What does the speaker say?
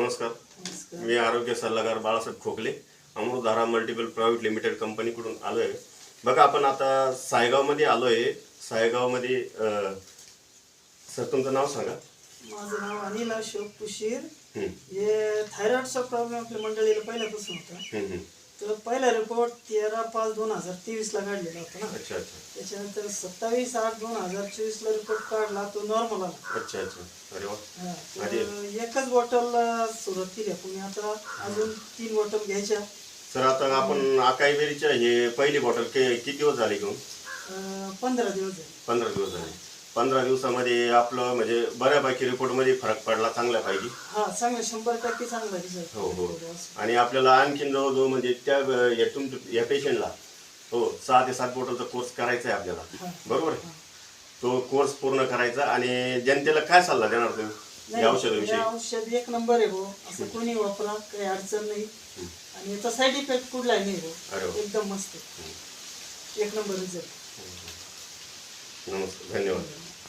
नमस्कार. मी आरोग्य सल्लागार बाळासाहेब खोकले, अमृतधारा मल्टिपल प्रायव्हेट लिमिटेड कंपनीकडून आलो आहे. बघा, आपण आता सायगावमध्ये आलो आहे. सायगावमध्ये सर तुमचं नाव सांगा. माझं नाव अनिल अशोक पुशीर. हं, हे थायरॉइडचा प्रॉब्लेम आपल्या मंडळीला पहिल्यापासून होता. हं, हं. तर पहिला रिपोर्ट 13/5/2023 काढलेला होता ना. अच्छा अच्छा त्याच्यानंतर 27/8/2024 रिपोर्ट काढला, तो नॉर्मल आला. अच्छा अच्छा. अरे वा. हा, आधी तर एकच बॉटलला सुरुवात केली आपण. आता अजून 3 बॉटल घ्यायच्या. सर, आता आपण अकाई बेरीच्या हे पहिली बॉटल किती दिवस झाले घेऊन? 15 दिवस झाले. 15 दिवस झाले. 15 दिवसामध्ये आपलं म्हणजे बऱ्यापैकी रिपोर्टमध्ये फरक पडला चांगल्यापैकी. हा, चांगला 100% चांगला रिझल्ट. हो हो. आणि आपल्याला आणखीन जवळजवळ म्हणजे त्या या पेशंटला 6 ते 7 बॉटलचा कोर्स करायचा आहे आपल्याला, बरोबर आहे? तो कोर्स पूर्ण करायचा. आणि जनतेला काय सल्ला देणार तुम्ही या औषधाविषयी? औषध एक नंबर आहे भाऊ. असं कोणी वापरा, काही अडचण नाही. आणि याचा साईड इफेक्ट कुठलाही नाही अरे वा. भाऊ. एकदम मस्त, एक नंबर रिझल्ट. नमस्कार, धन्यवाद.